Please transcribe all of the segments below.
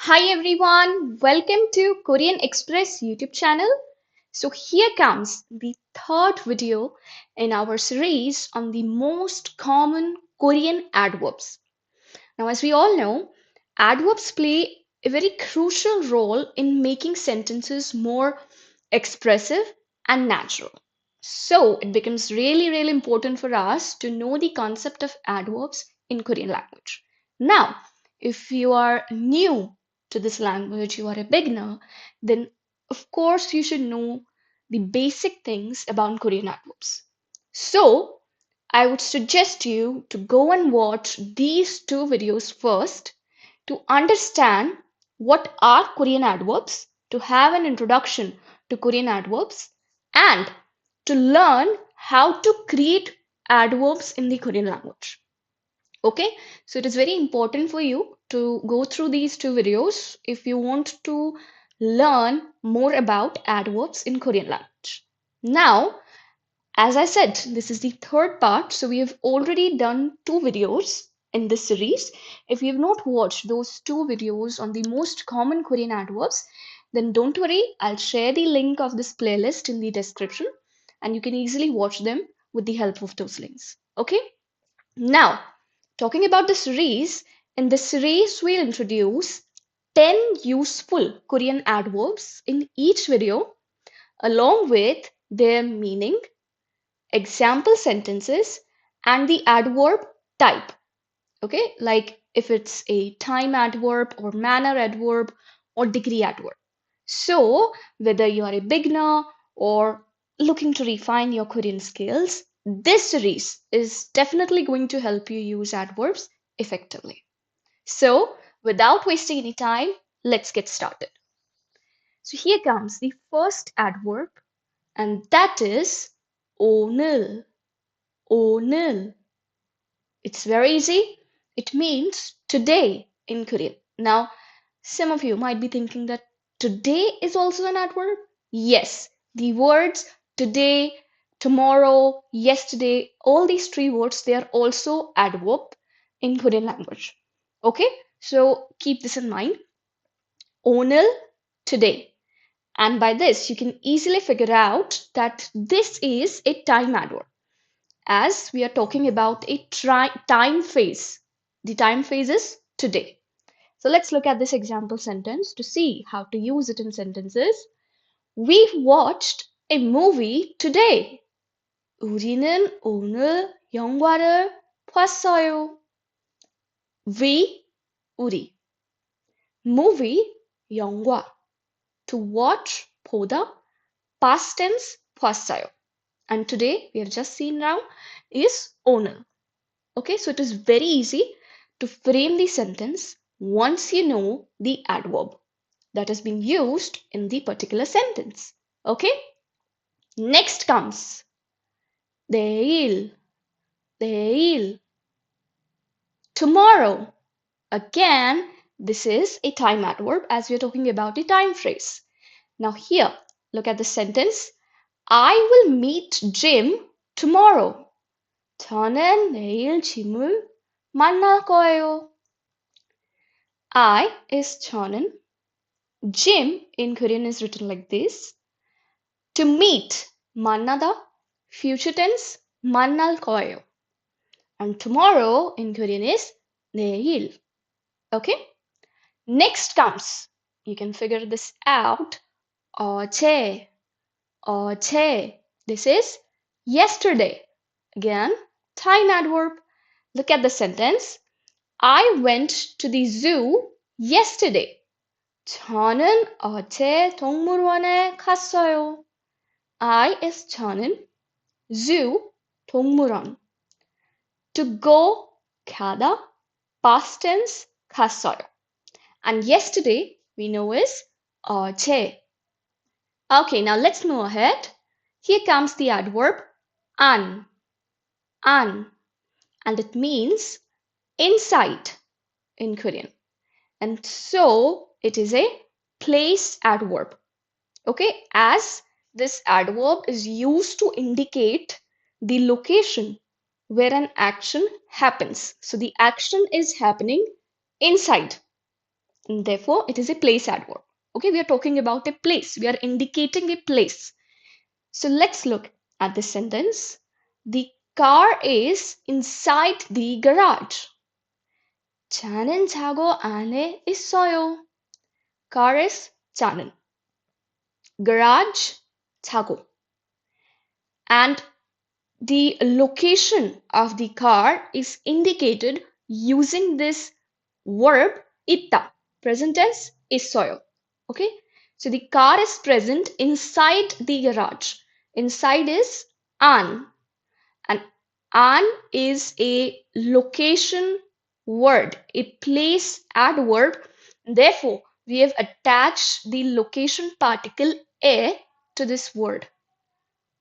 Hi everyone, welcome to Korean Express YouTube channel. So here comes the third video in our series on the most common Korean adverbs. Now as we all know, adverbs play a very crucial role in making sentences more expressive and natural. So it becomes really important for us to know the concept of adverbs in Korean language. Now, if you are new to this language, you are a beginner, then of course you should know the basic things about Korean adverbs. So, I would suggest you to go and watch these two videos first to understand what are Korean adverbs, to have an introduction to Korean adverbs, and to learn how to create adverbs in the Korean language. Okay, so it is very important for you to go through these two videos if you want to learn more about adverbs in Korean language. Now, as I said, this is the third part, so we have already done two videos in this series. If you have not watched those two videos on the most common Korean adverbs, then don't worry, I'll share the link of this playlist in the description and you can easily watch them with the help of those links. Okay? Now, talking about the series, in this series we'll introduce 10 useful Korean adverbs in each video along with their meaning, example sentences, and the adverb type. Okay, like if it's a time adverb or manner adverb or degree adverb. So, whether you are a beginner or looking to refine your Korean skills, this series is definitely going to help you use adverbs effectively. So, without wasting any time, let's get started. So, here comes the first adverb, and that is 오늘. 오늘. It's very easy. It means today in Korean. Now, some of you might be thinking that today is also an adverb. Yes, the words today, tomorrow, yesterday, all these three words, they are also adverb in Korean language. Okay, so keep this in mind. 오늘, today. And by this, you can easily figure out that this is a time adverb as we are talking about a time phase. The time phase is today. So let's look at this example sentence to see how to use it in sentences. We watched a movie today. 우리는 오늘 영화를 봤어요. We, 우리. Movie, 영화. To watch, 보다. Past tense, 봤어요. And today, we have just seen now, is 오늘. Okay, so it is very easy to frame the sentence once you know the adverb that has been used in the particular sentence. Okay, next comes 내일, 내일. Tomorrow. Again, this is a time adverb as we are talking about a time phrase. Now here, look at the sentence. I will meet Jim tomorrow. 저는 내일 짐을 만날 거예요. I is 저는. Jim in Korean is written like this. To meet, 만나다, future tense, 만날 거예요. And tomorrow in Korean is 내일. Okay? Next comes, you can figure this out, 어제, 어제. This is yesterday. Again, time adverb. Look at the sentence. I went to the zoo yesterday. 저는 어제 동물원에 갔어요. I is 저는, zoo, 동물원. To go, 가다, past tense, 갔어요. And yesterday, we know is 어제. Okay, now let's move ahead. Here comes the adverb 안, 안. And it means inside in Korean. And so it is a place adverb. Okay, as this adverb is used to indicate the location where an action happens. So the action is happening inside. and therefore it is a place adverb. Okay, we are talking about a place. We are indicating a place. So let's look at the sentence. The car is inside the garage. 차는 차고 안에 있어요. Car is 차는. Garage, 차고. And the location of the car is indicated using this verb 있다. Present tense 있어요. Okay? So the car is present inside the garage. Inside is an. And an is a location word, a place adverb. Therefore, we have attached the location particle a to this word.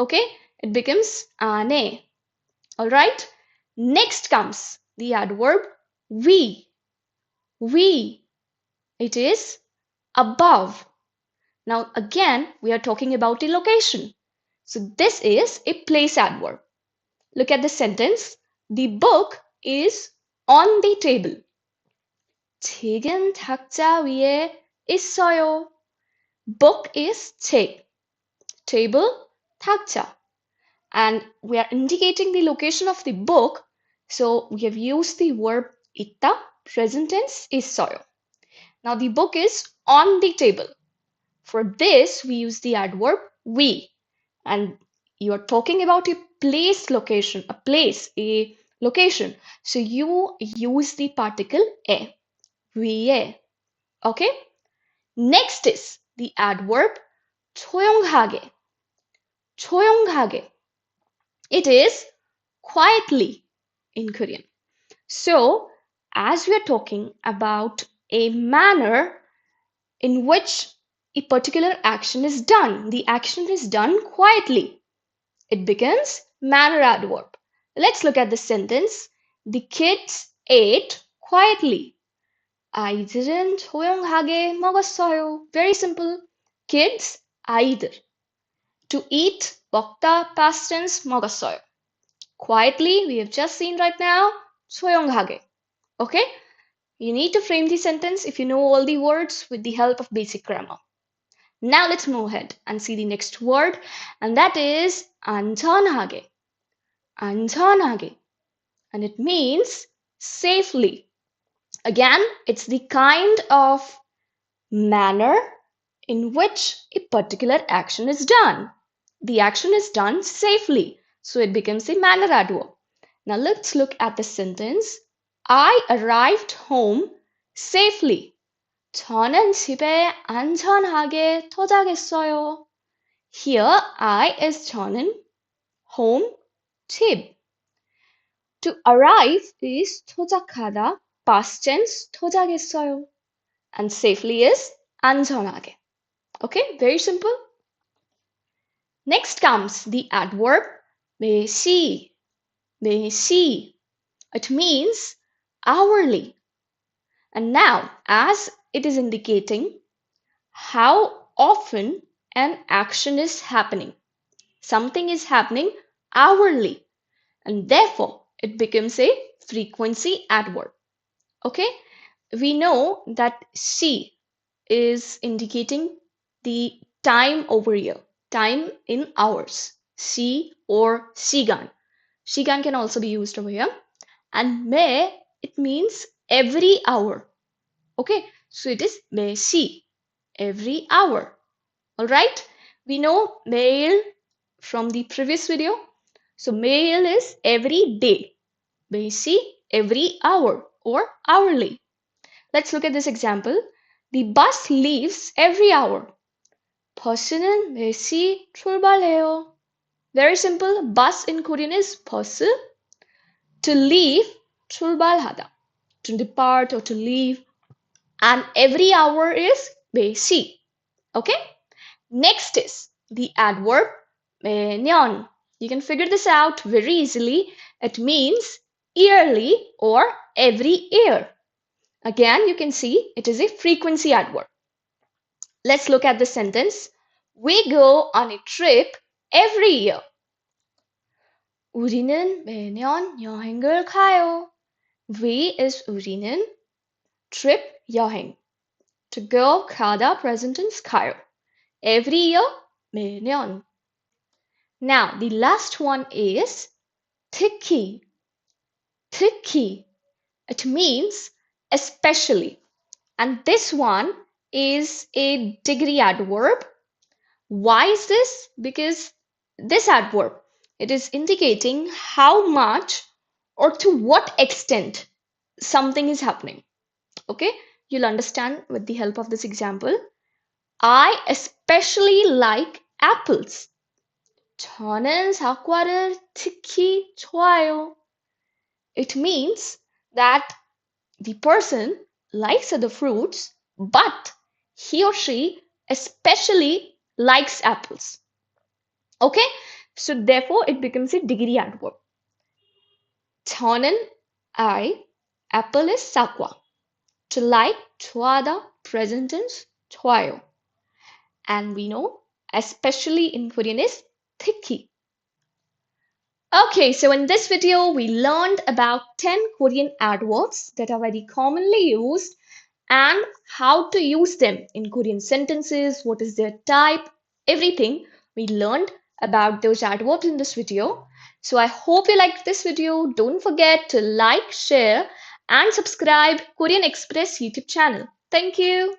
Okay? It becomes ane. Alright? Next comes the adverb we. We. It is above. Now again, we are talking about a location. So this is a place adverb. Look at the sentence. The book is on the table. 책은 탁자 위에 있어요. Book is 책. Table, 탁자. And we are indicating the location of the book. So we have used the verb 있다, present tense 있어요. Now the book is on the table. For this, we use the adverb we. And you are talking about a place location, a place, a location. So you use the particle e, 위에. Okay? Next is the adverb 조용하게. 조용하게. It is quietly in Korean. So, as we are talking about a manner in which a particular action is done, the action is done quietly. It becomes manner adverb. Let's look at the sentence. The kids ate quietly. 아이들은 조용하게 먹었어요. Very simple. Kids, 아이들. To eat, 먹다, past tense, 먹었어요. Quietly, we have just seen right now, 조용하게. Okay? You need to frame the sentence if you know all the words with the help of basic grammar. Now let's move ahead and see the next word, and that is 안전하게. 안전하게. And it means safely. Again, it's the kind of manner in which a particular action is done. The action is done safely, so it becomes a manner adverb. Now let's look at the sentence. I arrived home safely. 저는 집에 안전하게 도착했어요. Here, I is 저는, home, 집. To arrive is 도착하다, past tense, 도착했어요. And safely is 안전하게. Okay, very simple. Next comes the adverb 매시. 매시. It means hourly. And now, as it is indicating how often an action is happening. Something is happening hourly, and therefore it becomes a frequency adverb. Okay, we know that C is indicating the time over here, time in hours. C or 시간. 시간 can also be used over here. And 매, it means every hour. Okay, so it is 매시, every hour. All right, we know 매일 from the previous video. So 매일 is every day. 매시, every hour or hourly. Let's look at this example. The bus leaves every hour. 버스는 매시 출발해요. Very simple. Bus in Korean is 버스. To leave, 출발하다. To depart or to leave. And every hour is 매시. Okay? Next is the adverb 매년. You can figure this out very easily. It means yearly or every year. Again, you can see it is a frequency adverb. Let's look at the sentence. We go on a trip every year. 우리는 매년 여행을 가요. We is 우리는, trip, 여행. 뜨거, 가다, present tense 가요. Every year, 매년. Now, the last one is 특히. 특히. It means especially. And this one is a degree adverb. Why is this? Because this adverb, it is indicating how much or to what extent something is happening. Okay, you'll understand with the help of this example. I especially like apples. 저는 사과를 특히 좋아요. It means that the person likes other fruits, but he or she especially likes apples. Okay, so therefore it becomes a degree adverb. 저는 I, apple is 사과. To like, 좋아하다, present tense, 좋아요. And we know, especially in Korean is 특히. Okay, so in this video, we learned about 10 Korean adverbs that are very commonly used and how to use them in Korean sentences, what is their type, everything. We learned about those adverbs in this video. So I hope you liked this video. Don't forget to like, share, and subscribe Korean Express YouTube channel. Thank you.